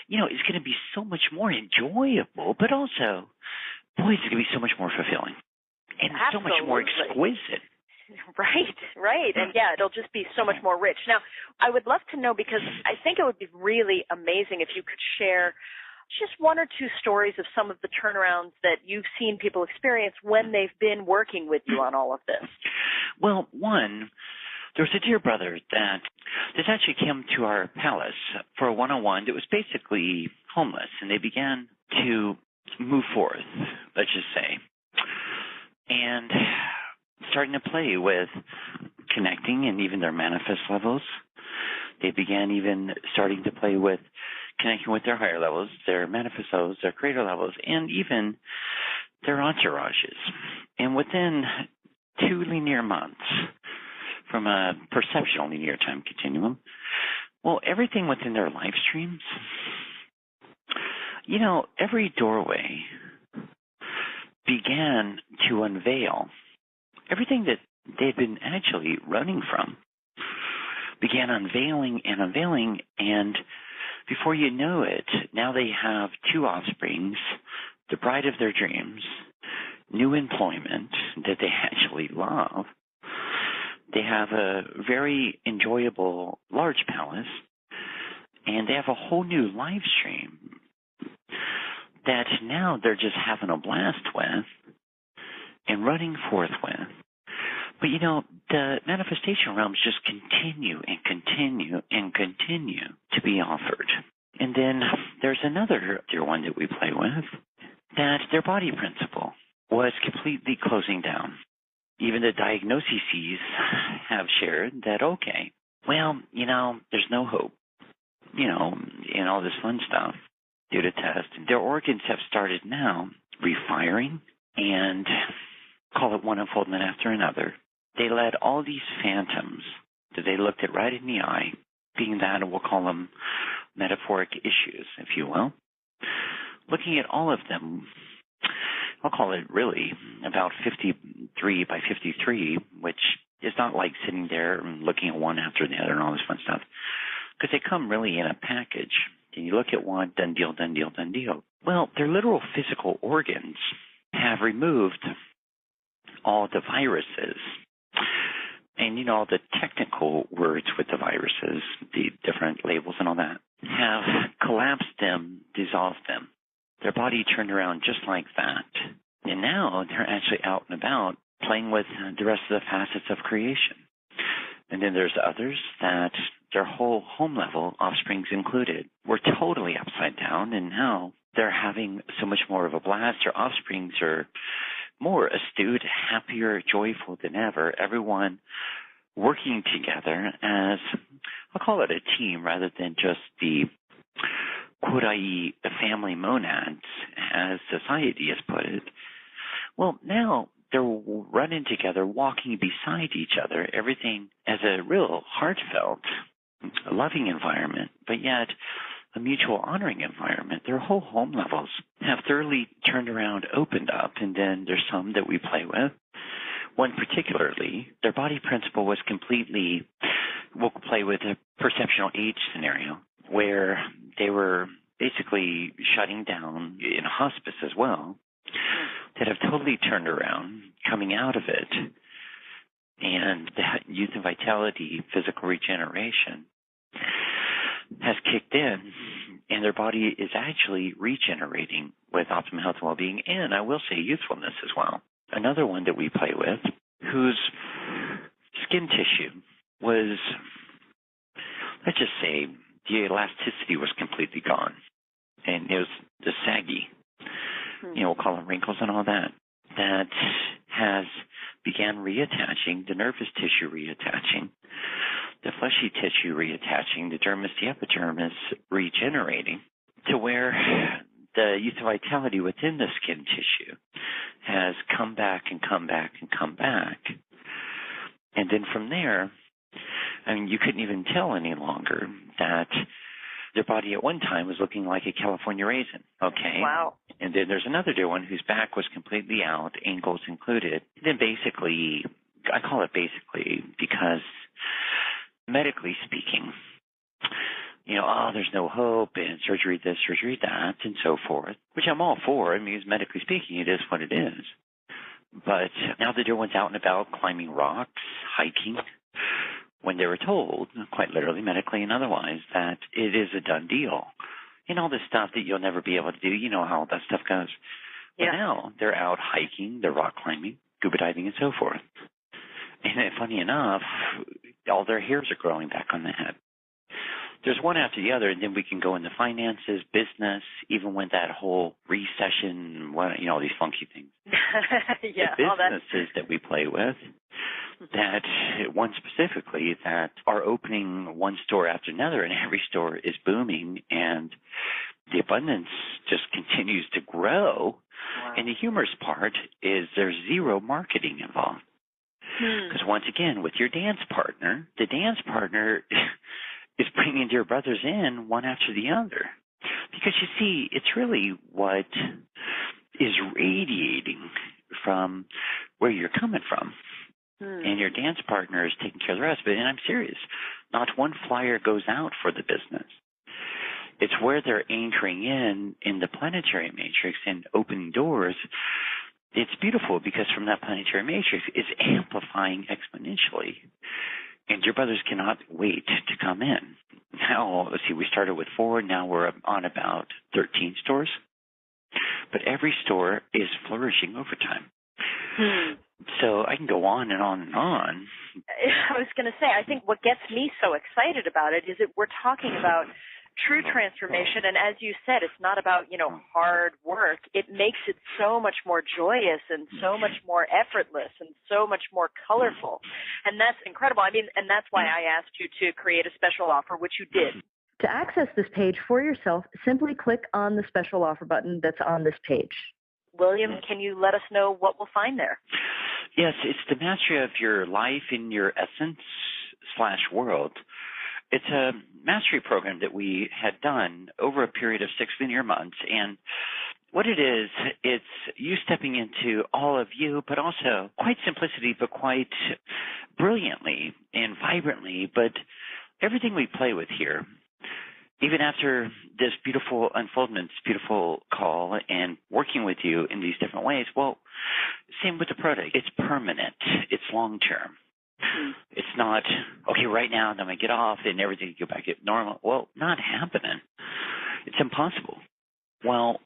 is going to be so much more enjoyable, but also, boy, it's going to be so much more fulfilling. And so much more exquisite. Right. And it'll just be so much more rich. Now, I would love to know, because I think it would be really amazing if you could share just one or two stories of some of the turnarounds that you've seen people experience when they've been working with you on all of this. Well, one, there was a dear brother that actually came to our palace for a one-on-one that was basically homeless, and they began to move forth, let's just say, and starting to play with connecting and even their manifest levels. They began even starting to play with connecting with their higher levels, their manifest levels, their creator levels, and even their entourages. And within 2 linear months, from a perceptual linear time continuum, everything within their life streams, every doorway began to unveil everything that they'd been actually running from, began unveiling, and before you know it, now they have 2 offsprings, the bride of their dreams, new employment that they actually love. They have a very enjoyable large palace, and they have a whole new live stream that now they're just having a blast with and running forth with. But, the manifestation realms just continue and continue and continue to be offered. And then there's another dear one that we play with, that their body principle was completely closing down. Even the diagnoses have shared that, okay, there's no hope, and all this fun stuff due to test. Their organs have started now refiring, and call it one unfoldment after another. They led all these phantoms that they looked at right in the eye, being that we'll call them metaphoric issues, if you will. Looking at all of them, I'll call it really about 53 by 53, which is not like sitting there and looking at one after the other and all this fun stuff, because they come really in a package. And you look at one, done deal, done deal, done deal. Well, their literal physical organs have removed all the viruses. And, all the technical words with the viruses, the different labels and all that, have collapsed them, dissolved them. Their body turned around just like that. And now they're actually out and about playing with the rest of the facets of creation. And then there's others that their whole home level, offsprings included, were totally upside down, and now they're having so much more of a blast. Their offsprings are more astute, happier, joyful than ever. Everyone working together as, I'll call it a team rather than just the quote, i.e., family monads, as society has put it. Well, now they're running together, walking beside each other, everything as a real heartfelt, loving environment, but yet a mutual honoring environment. Their whole home levels have thoroughly turned around, opened up, and then there's some that we play with. One particularly, their body principle was completely, we'll play with a perceptual age scenario, where they were basically shutting down in a hospice as well, that have totally turned around, coming out of it, and that youth and vitality, physical regeneration, has kicked in, and their body is actually regenerating with optimum health and well-being, and I will say youthfulness as well. Another one that we play with, whose skin tissue was, let's just say, the elasticity was completely gone, and it was the saggy, we'll call them wrinkles and all that, that has began reattaching, the nervous tissue reattaching, the fleshy tissue reattaching, the dermis, the epidermis regenerating, to where the youth vitality within the skin tissue has come back and come back and come back. And then from there, I mean, you couldn't even tell any longer that their body at one time was looking like a California raisin, okay? Wow. And then there's another dear one whose back was completely out, ankles included. Then basically, I call it basically because medically speaking, there's no hope and surgery this, surgery that, and so forth, which I'm all for. I mean, medically speaking, it is what it is. But now the dear one's out and about climbing rocks, hiking, when they were told, quite literally, medically and otherwise, that it is a done deal. And all this stuff that you'll never be able to do, you know how that stuff goes. Yeah. But now they're out hiking, they're rock climbing, scuba diving, and so forth. And funny enough, all their hairs are growing back on the head. There's one after the other, and then we can go into finances, business, even when that whole recession, all these funky things. Yeah, the businesses that we play with, that one specifically, that are opening one store after another, and every store is booming, and the abundance just continues to grow. Wow. And the humorous part is there's zero marketing involved. Because once again, with your dance partner, the dance partner is bringing dear brothers in one after the other. Because you see, it's really what is radiating from where you're coming from. And your dance partner is taking care of the rest of it. And I'm serious. Not one flyer goes out for the business. It's where they're anchoring in the planetary matrix and opening doors. It's beautiful because from that planetary matrix, it's amplifying exponentially. And your brothers cannot wait to come in. Now, let's see, we started with 4. Now we're on about 13 stores. But every store is flourishing over time. So I can go on and on and on. I was going to say, I think what gets me so excited about it is that we're talking about true transformation. And as you said, it's not about, hard work. It makes it so much more joyous and so much more effortless and so much more colorful. And that's incredible. I mean, and that's why I asked you to create a special offer, which you did. To access this page for yourself, simply click on the special offer button that's on this page. William, can you let us know what we'll find there? Yes, it's the mastery of your life in your essence /world. It's a mastery program that we had done over a period of 6 linear months. And what it is, it's you stepping into all of you, but also quite simplicity, but quite brilliantly and vibrantly. But everything we play with here, even after this beautiful unfoldment, this beautiful call and working with you in these different ways, well, same with the product. It's permanent. It's long-term. It's not, okay, right now, then I get off and everything go back to normal. Well, not happening. It's impossible. Well,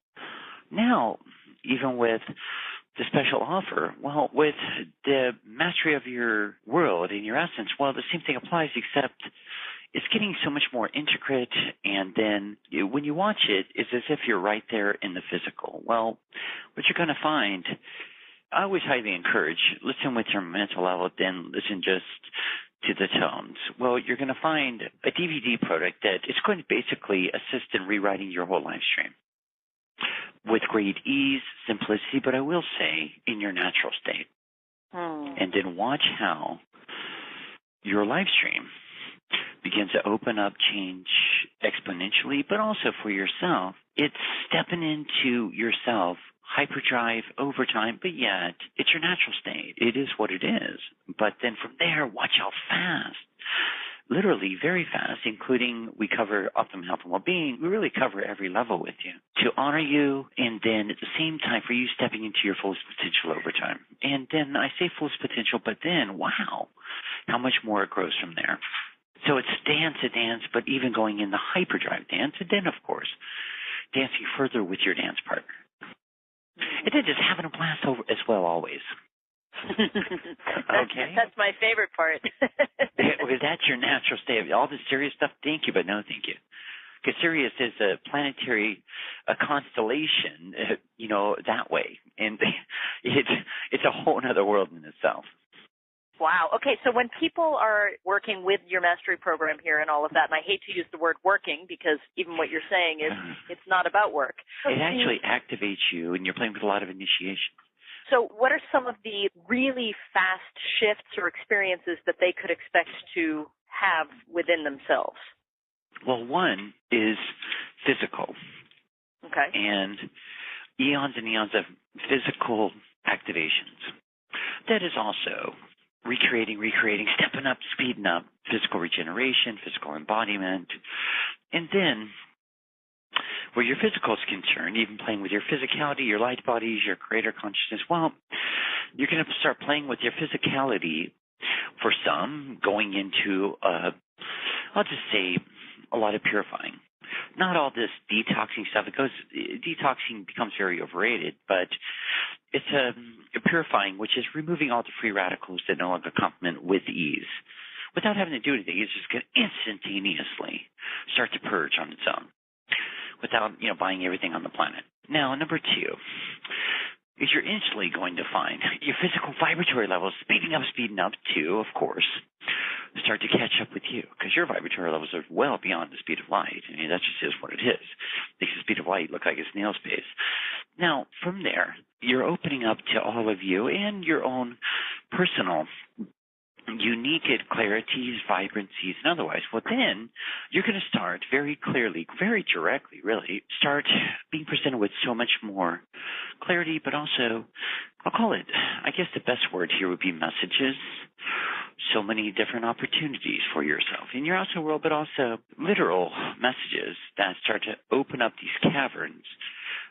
now, even with the special offer, well, with the mastery of your world and your essence, well, the same thing applies, except it's getting so much more intricate, and then when you watch it, it's as if you're right there in the physical. Well, what you're going to find, I always highly encourage, listen with your mental level, then listen just to the tones. Well, you're going to find a DVD product that is going to basically assist in rewriting your whole life stream with great ease, simplicity, but I will say in your natural state. And then watch how your life stream begins to open up, change exponentially, but also for yourself. It's stepping into yourself, hyperdrive, overtime, but yet it's your natural state. It is what it is. But then from there, watch how fast, literally very fast, including we cover optimum health and well-being. We really cover every level with you to honor you, and then at the same time for you stepping into your fullest potential over time. And then I say fullest potential, but then, wow, how much more it grows from there. So it's dance to dance, but even going in the hyperdrive dance, and then, of course, dancing further with your dance partner. And then just having a blast over as well always. Okay? That's my favorite part. Because that's your natural state. All this serious stuff, thank you, but no thank you. Because Sirius is a planetary constellation, that way. And it's a whole other world in itself. Wow. Okay, so when people are working with your mastery program here and all of that, and I hate to use the word working because even what you're saying is it's not about work. It actually activates you, and you're playing with a lot of initiation. So what are some of the really fast shifts or experiences that they could expect to have within themselves? Well, one is physical. Okay. And eons and eons of physical activations. That is also recreating, stepping up, speeding up, physical regeneration, physical embodiment. And then, where your physical is concerned, even playing with your physicality, your light bodies, your creator consciousness, well, you're going to start playing with your physicality for some, going into, I'll just say, a lot of purifying. Not all this detoxing stuff. Detoxing becomes very overrated, but it's a purifying, which is removing all the free radicals that no longer complement with ease. Without having to do anything, it's just going to instantaneously start to purge on its own without, buying everything on the planet. Now, number two is you're instantly going to find your physical vibratory levels speeding up to, of course, start to catch up with you because your vibratory levels are well beyond the speed of light. I mean, that just is what it is. Makes the speed of light look like a snail's pace. Now, from there, you're opening up to all of you and your own personal unique clarities, vibrancies, and otherwise. Well, then you're going to start very clearly, very directly, really, start being presented with so much more clarity, but also, I'll call it, I guess the best word here would be messages. So many different opportunities for yourself in your outer world, but also literal messages that start to open up these caverns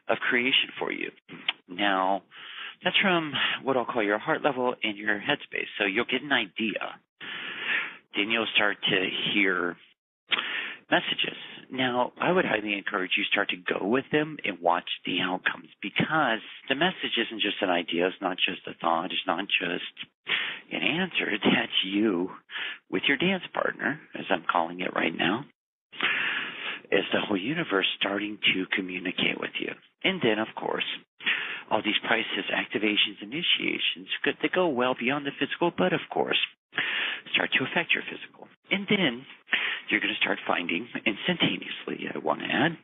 of creation for you. Now, that's from what I'll call your heart level and your headspace. So you'll get an idea. Then you'll start to hear messages. Now, I would highly encourage you start to go with them and watch the outcomes because the message isn't just an idea. It's not just a thought. It's not just an answer. That's you with your dance partner, as I'm calling it right now, is the whole universe starting to communicate with you. And then, of course, all these priceless activations, initiations, they go well beyond the physical, but of course, start to affect your physical. And then you're going to start finding instantaneously, I want to add,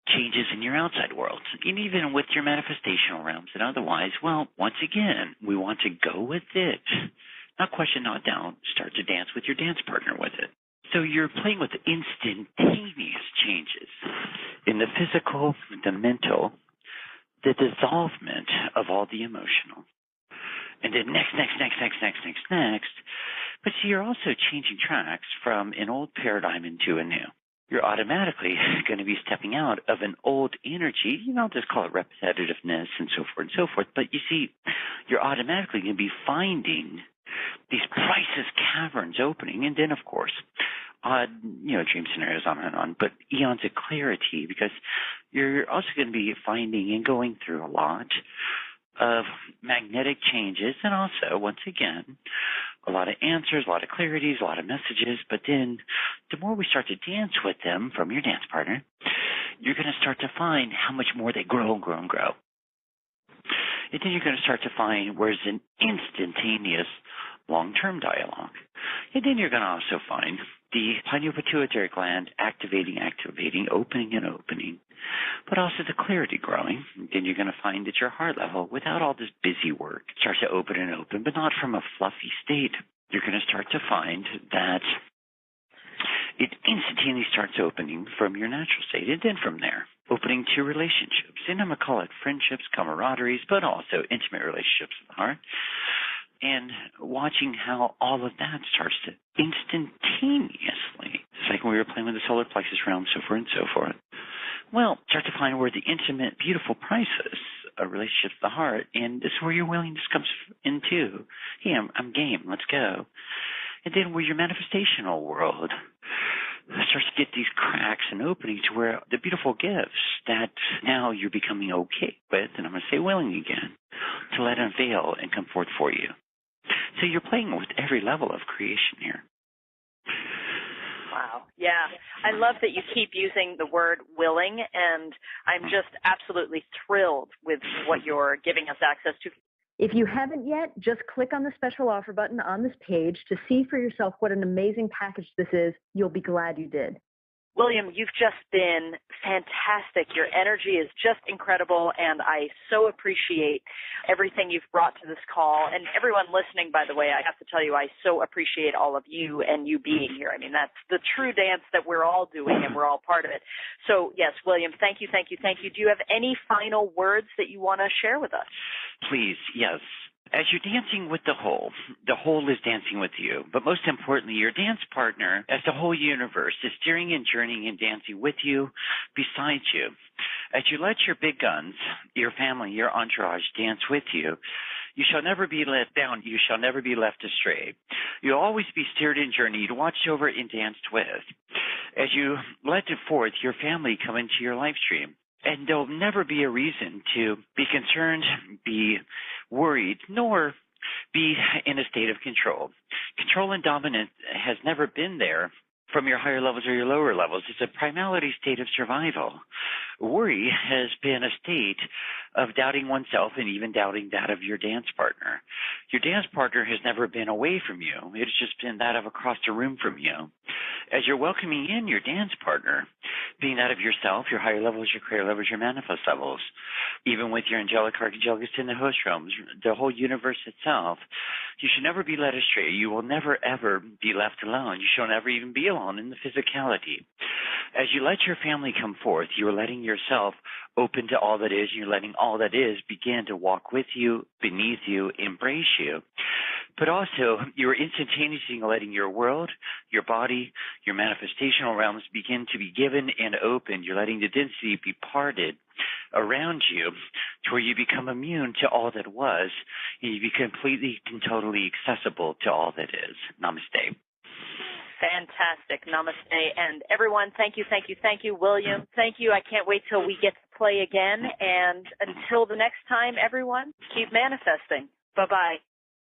changes in your outside world, and even with your manifestational realms and otherwise. Well, once again, we want to go with it. Not question, not doubt. Start to dance with your dance partner with it. So you're playing with instantaneous changes in the physical, the mental, the dissolvement of all the emotional. And then next. But see, you're also changing tracks from an old paradigm into a new. You're automatically going to be stepping out of an old energy, just call it repetitiveness and so forth and so forth. But you see, you're automatically going to be finding these priceless caverns opening. And then, of course, odd, dream scenarios on and on, but eons of clarity because you're also going to be finding and going through a lot of magnetic changes and also, once again, a lot of answers, a lot of clarities, a lot of messages. But then the more we start to dance with them from your dance partner, you're going to start to find how much more they grow and grow and grow. And then you're going to start to find where's an instantaneous long-term dialogue. And then you're going to also find the pineal pituitary gland activating, opening and opening, but also the clarity growing. And then you're going to find at your heart level, without all this busy work, starts to open and open, but not from a fluffy state. You're going to start to find that it instantaneously starts opening from your natural state, and then from there, opening to relationships. And I'm going to call it friendships, camaraderies, but also intimate relationships of the heart. And watching how all of that starts to instantaneously, it's like when we were playing with the solar plexus realm, so forth and so forth. Well, start to find where the intimate, beautiful priceless relationships of the heart, and this is where your willingness comes into. Hey, I'm game, let's go. And then where your manifestational world starts to get these cracks and openings where the beautiful gifts that now you're becoming okay with, and I'm going to say willing again, to let unveil and come forth for you. So you're playing with every level of creation here. Wow. Yeah. I love that you keep using the word willing, and I'm just absolutely thrilled with what you're giving us access to. If you haven't yet, just click on the special offer button on this page to see for yourself what an amazing package this is. You'll be glad you did. William, you've just been fantastic. Your energy is just incredible, and I so appreciate everything you've brought to this call. And everyone listening, by the way, I have to tell you, I so appreciate all of you and you being here. I mean, that's the true dance that we're all doing, and we're all part of it. So, yes, William, thank you, thank you, thank you. Do you have any final words that you want to share with us? Please, yes. As you're dancing with the whole is dancing with you. But most importantly, your dance partner, as the whole universe, is steering and journeying and dancing with you, beside you. As you let your big guns, your family, your entourage dance with you, you shall never be let down. You shall never be left astray. You'll always be steered and journeyed, watched over, and danced with. As you let forth your family come into your live stream, and there'll never be a reason to be concerned, be worried, nor be in a state of control. Control and dominance has never been there from your higher levels or your lower levels. It's a primality state of survival. Worry has been a state of doubting oneself and even doubting that of your dance partner. Your dance partner has never been away from you. It's just been that of across the room from you. As you're welcoming in your dance partner, being that of yourself, your higher levels, your prayer levels, your manifest levels, even with your angelic archangelic in the host realms, the whole universe itself, you should never be led astray. You will never, ever be left alone. You shall never even be alone in the physicality. As you let your family come forth, you are letting yourself open to all that is, and you're letting all that is begin to walk with you, beneath you, embrace you. But also, you're instantaneously letting your world, your body, your manifestational realms begin to be given and opened. You're letting the density be parted around you to where you become immune to all that was, and you be completely and totally accessible to all that is. Namaste. Fantastic. Namaste. And everyone, thank you, thank you, thank you. William, thank you. I can't wait till we get to play again. And until the next time, everyone, keep manifesting. Bye-bye.